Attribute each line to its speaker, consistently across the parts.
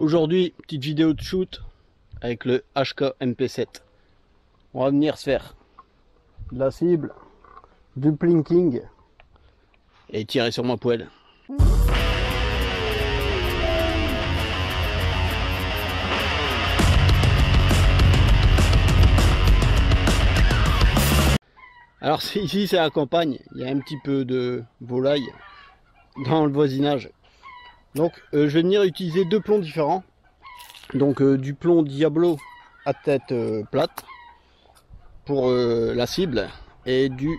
Speaker 1: Aujourd'hui, petite vidéo de shoot avec le HK MP7. On va venir se faire de la cible, du plinking et tirer sur ma poêle. Alors ici c'est la campagne, il y a un petit peu de volaille dans le voisinage. Donc je vais venir utiliser deux plombs différents. Donc du plomb Diablo à tête plate pour la cible et du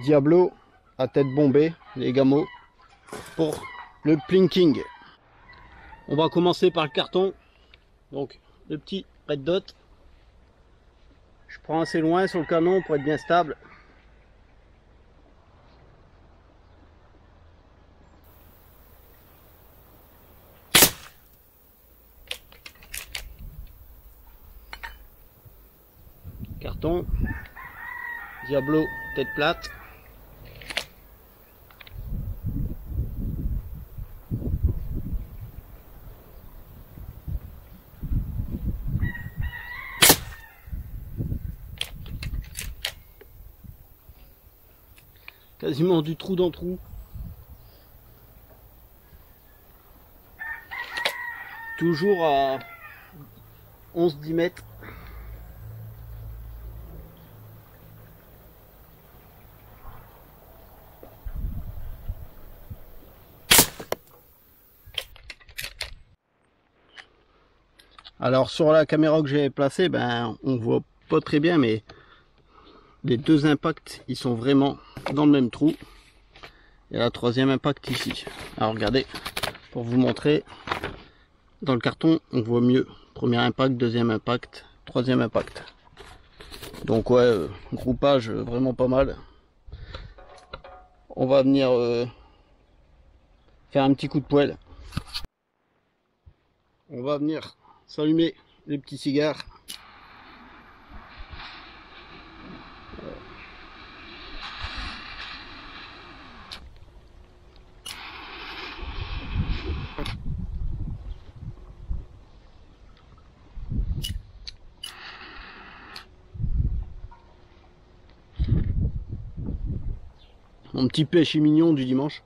Speaker 1: Diablo à tête bombée, les gamos, pour le plinking. On va commencer par le carton. Donc le petit red dot. Je prends assez loin sur le canon pour être bien stable. Carton, Diablo, tête plate. Quasiment du trou dans trou. Toujours à 11-10 mètres. Alors sur la caméra que j'ai placée, on voit pas très bien, mais les deux impacts ils sont vraiment dans le même trou. Et la troisième impact ici. Alors regardez, pour vous montrer, dans le carton on voit mieux. Premier impact, deuxième impact, troisième impact. Donc ouais, groupage vraiment pas mal. On va venir faire un petit coup de poêle. On va venir s'allumer les petits cigares. Mon petit péché mignon du dimanche.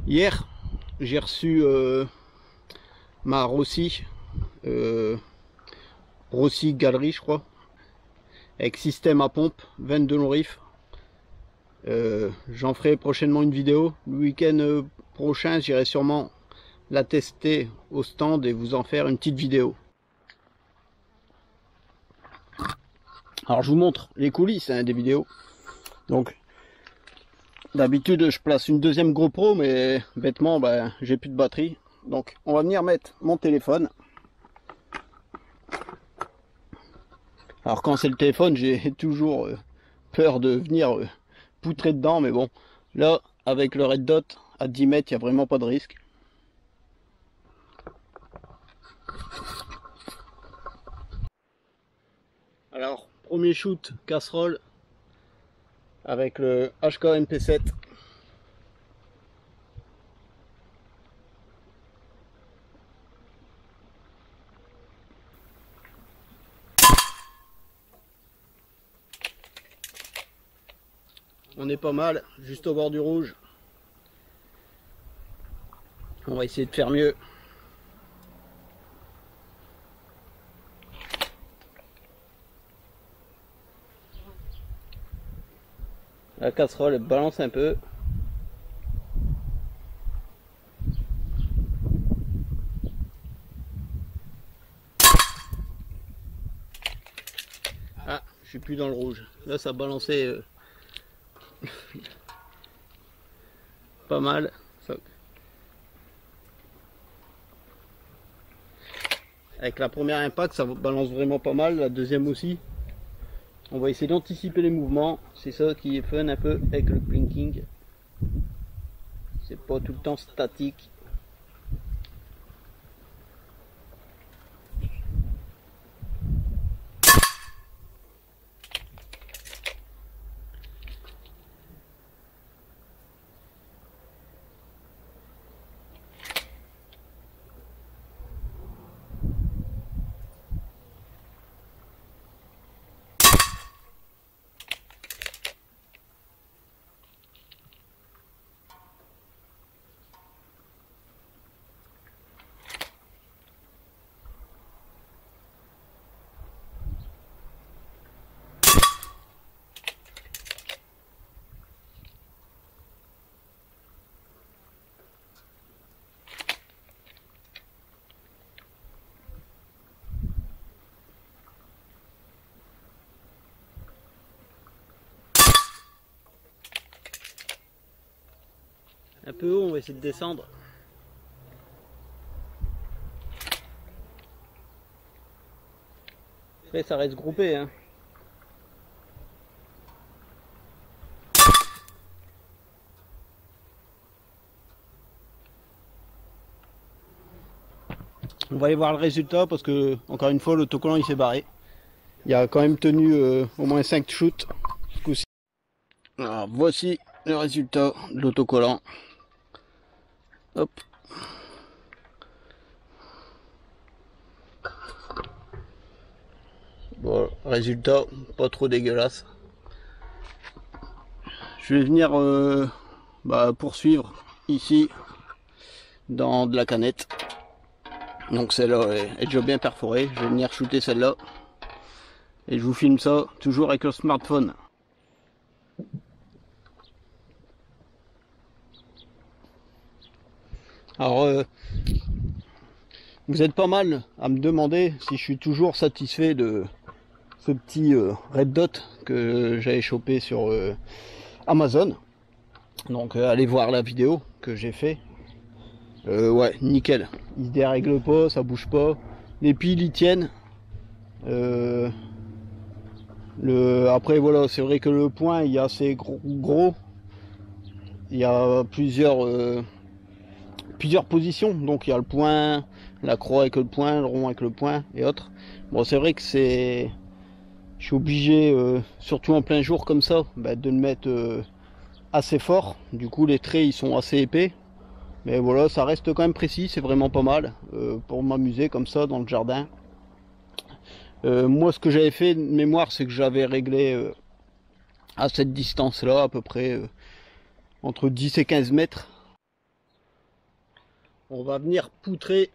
Speaker 1: Hier, j'ai reçu ma Rossi, Rossi Galerie, je crois, avec système à pompe, 22 long riff. J'en ferai prochainement une vidéo. Le week-end prochain, j'irai sûrement la tester au stand et vous en faire une petite vidéo. Alors je vous montre les coulisses des vidéos. Donc d'habitude je place une deuxième GoPro, mais bêtement j'ai plus de batterie. Donc on va venir mettre mon téléphone. Alors quand c'est le téléphone, j'ai toujours peur de venir poutrer dedans, mais bon, là avec le red dot à 10 mètres, il n'y a vraiment pas de risque. Alors premier shoot casserole avec le HK MP7. On est pas mal, juste au bord du rouge. On va essayer de faire mieux. La casserole elle balance un peu. Ah, je suis plus dans le rouge. Là ça balançait pas mal. Avec la première impact ça balance vraiment pas mal, la deuxième aussi. On va essayer d'anticiper les mouvements, c'est ça qui est fun un peu avec le plinking. C'est pas tout le temps statique. Un peu haut, on va essayer de descendre. Après ça reste groupé, hein. On va aller voir le résultat parce que, encore une fois, l'autocollant il s'est barré. Il a quand même tenu au moins 5 shoots ce coup-ci. Alors voici le résultat de l'autocollant. Hop. Bon, résultat pas trop dégueulasse. Je vais venir poursuivre ici dans de la canette. Donc celle-là est déjà bien perforée. Je vais venir shooter celle-là. Et je vous filme ça toujours avec le smartphone. Alors vous êtes pas mal à me demander si je suis toujours satisfait de ce petit red dot que j'avais chopé sur Amazon. Donc allez voir la vidéo que j'ai fait. Ouais, nickel. Il se dérègle pas, ça bouge pas. Les piles y tiennent. Après voilà, c'est vrai que le point il est assez gros. Il y a plusieurs positions. Donc il y a le point, la croix avec le point, le rond avec le point et autres. Bon, c'est vrai que je suis obligé, surtout en plein jour comme ça, de le mettre assez fort. Du coup les traits ils sont assez épais. Mais voilà, ça reste quand même précis, c'est vraiment pas mal pour m'amuser comme ça dans le jardin. Moi ce que j'avais fait de mémoire, c'est que j'avais réglé à cette distance là à peu près entre 10 et 15 mètres. On va venir poutrer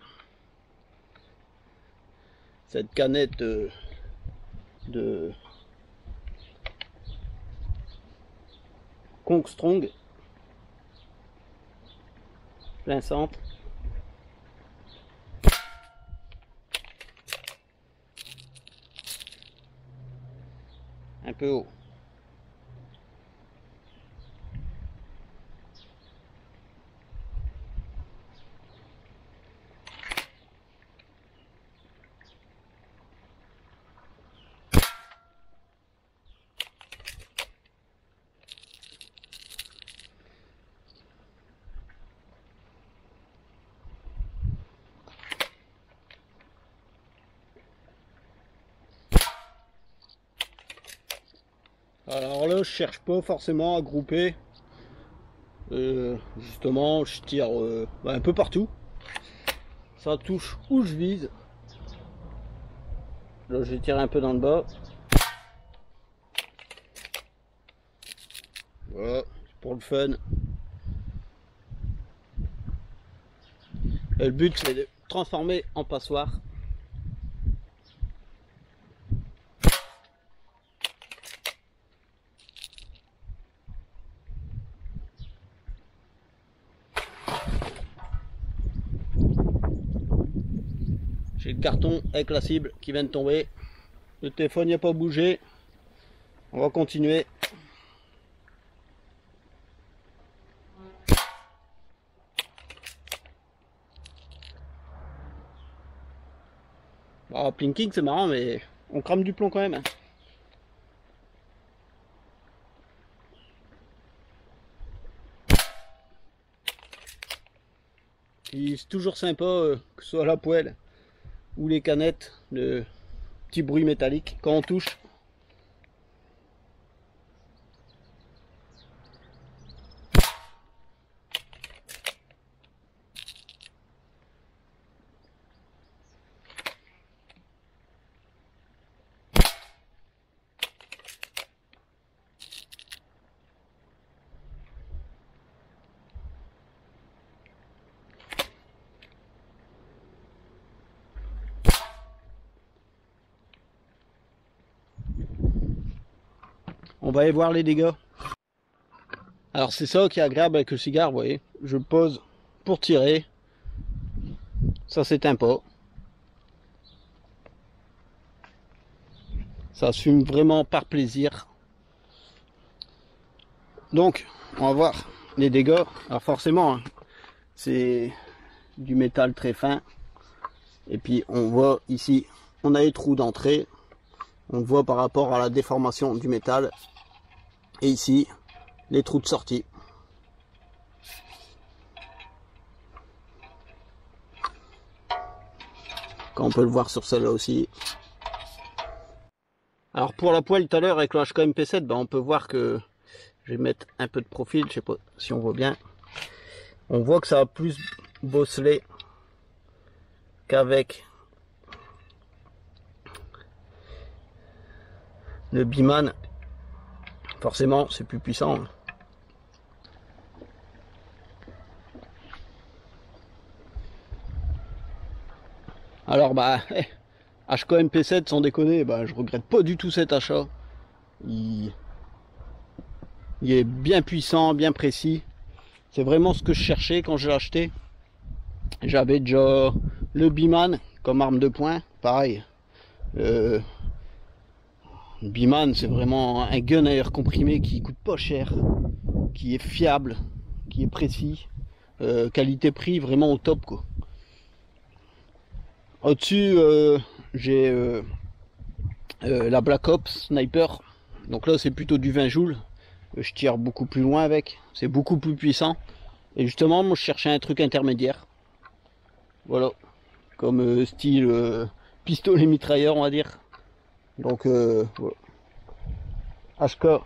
Speaker 1: cette canette de Kong Strong plein centre. Un peu haut. Alors là, je cherche pas forcément à grouper. Justement, je tire un peu partout. Ça touche où je vise. Là, je vais tirer un peu dans le bas. Voilà, pour le fun. Et le but, c'est de transformer en passoire. J'ai le carton avec la cible qui vient de tomber. Le téléphone n'a pas bougé. On va continuer. Ah, plinking c'est marrant, mais on crame du plomb quand même. C'est toujours sympa, que ce soit la poêle ou les canettes, de petits bruits métalliques quand on touche. On va aller voir les dégâts. Alors c'est ça qui est agréable avec le cigare, vous voyez. Je pose pour tirer. Ça s'éteint pas. Ça se fume vraiment par plaisir. Donc, on va voir des dégâts. Alors forcément, hein, c'est du métal très fin. Et puis on voit ici, on a les trous d'entrée. On le voit par rapport à la déformation du métal. Et ici, les trous de sortie. Quand on peut le voir sur celle-là aussi. Alors pour la poêle tout à l'heure avec le HK MP7, ben on peut voir que je vais mettre un peu de profil, je sais pas si on voit bien. On voit que ça a plus bosselé qu'avec le Biman. Forcément c'est plus puissant. Alors bah HK MP7 sans déconner, bah, je regrette pas du tout cet achat. Il est bien puissant, bien précis. C'est vraiment ce que je cherchais quand je l'ai acheté. J'avais déjà le Biman comme arme de poing, pareil. Biman c'est vraiment un gun à air comprimé qui coûte pas cher, qui est fiable, qui est précis, qualité-prix vraiment au top quoi. Au-dessus j'ai la Black Ops Sniper, donc là c'est plutôt du 20 joules, je tire beaucoup plus loin avec, c'est beaucoup plus puissant, et justement moi je cherchais un truc intermédiaire, voilà, comme style pistolet mitrailleur on va dire. Donc voilà. HK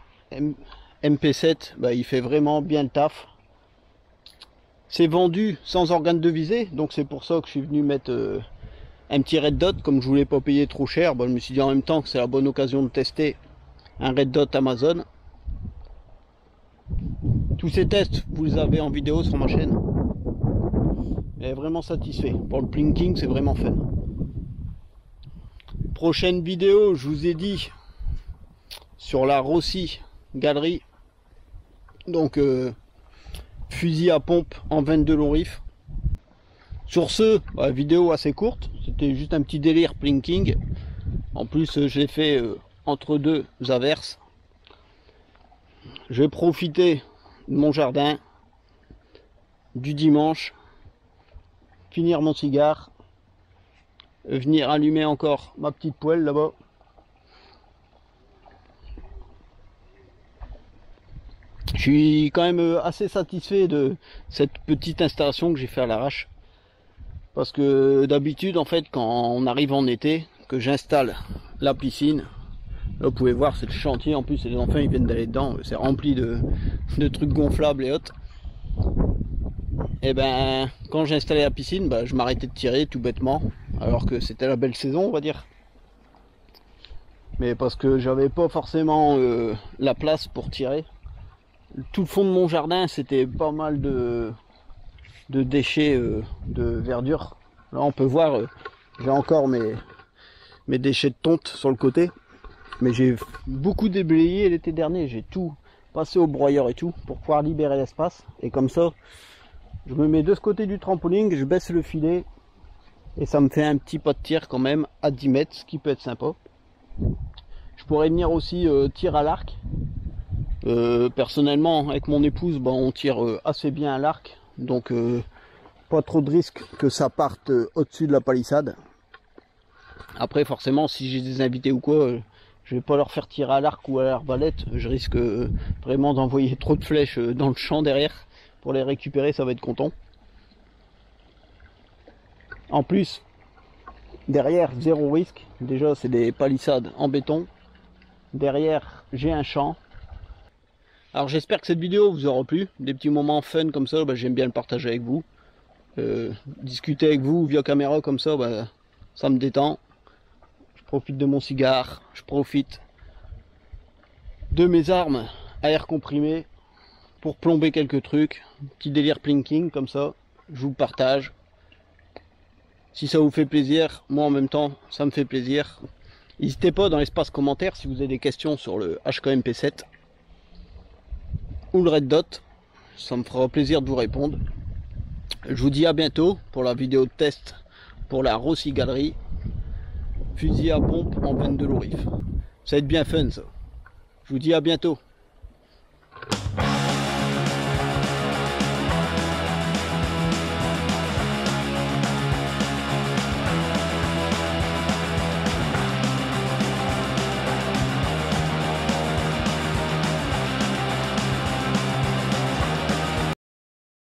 Speaker 1: MP7, bah, il fait vraiment bien le taf. C'est vendu sans organe de visée, donc c'est pour ça que je suis venu mettre un petit red dot. Comme je voulais pas payer trop cher, bah, je me suis dit en même temps que c'est la bonne occasion de tester un red dot Amazon. Tous ces tests vous les avez en vidéo sur ma chaîne. Et vraiment satisfait. Pour le plinking c'est vraiment fun. Prochaine vidéo, je vous ai dit, sur la Rossi Galerie, donc fusil à pompe en 22 long rifle. Sur ce, bah, vidéo assez courte, c'était juste un petit délire plinking. En plus je l'ai fait entre deux averses. Je vais profiter de mon jardin, du dimanche, finir mon cigare, venir allumer encore ma petite poêle là-bas. Je suis quand même assez satisfait de cette petite installation que j'ai fait à l'arrache, parce que d'habitude en fait quand on arrive en été, que j'installe la piscine, là vous pouvez voir c'est le chantier, en plus les enfants ils viennent d'aller dedans, c'est rempli de trucs gonflables et autres. Et ben quand j'ai installé la piscine, bah, je m'arrêtais de tirer tout bêtement, alors que c'était la belle saison on va dire, mais parce que j'avais pas forcément la place pour tirer. Tout le fond de mon jardin c'était pas mal de déchets de verdure. Là on peut voir j'ai encore mes déchets de tonte sur le côté, mais j'ai beaucoup déblayé l'été dernier, j'ai tout passé au broyeur et tout pour pouvoir libérer l'espace, et comme ça je me mets de ce côté du trampoline, je baisse le filet et ça me fait un petit pas de tir quand même à 10 mètres, ce qui peut être sympa. Je pourrais venir aussi tir à l'arc. Personnellement avec mon épouse, bah, on tire assez bien à l'arc, donc pas trop de risque que ça parte au-dessus de la palissade. Après forcément si j'ai des invités ou quoi, je vais pas leur faire tirer à l'arc ou à l'arbalète, je risque vraiment d'envoyer trop de flèches dans le champ derrière. Pour les récupérer ça va être content. En plus derrière zéro risque, déjà c'est des palissades en béton, derrière j'ai un champ. Alors j'espère que cette vidéo vous aura plu, des petits moments fun comme ça, bah, j'aime bien le partager avec vous. Discuter avec vous via caméra comme ça, bah, ça me détend. Je profite de mon cigare, je profite de mes armes à air comprimé pour plomber quelques trucs. Petit délire plinking comme ça, je vous le partage. Si ça vous fait plaisir, moi en même temps ça me fait plaisir. N'hésitez pas dans l'espace commentaire si vous avez des questions sur le HK MP7 ou le Red Dot, ça me fera plaisir de vous répondre. Je vous dis à bientôt pour la vidéo de test pour la Rossi Galerie fusil à pompe en 22 long rifle. Ça va être bien fun ça. Je vous dis à bientôt.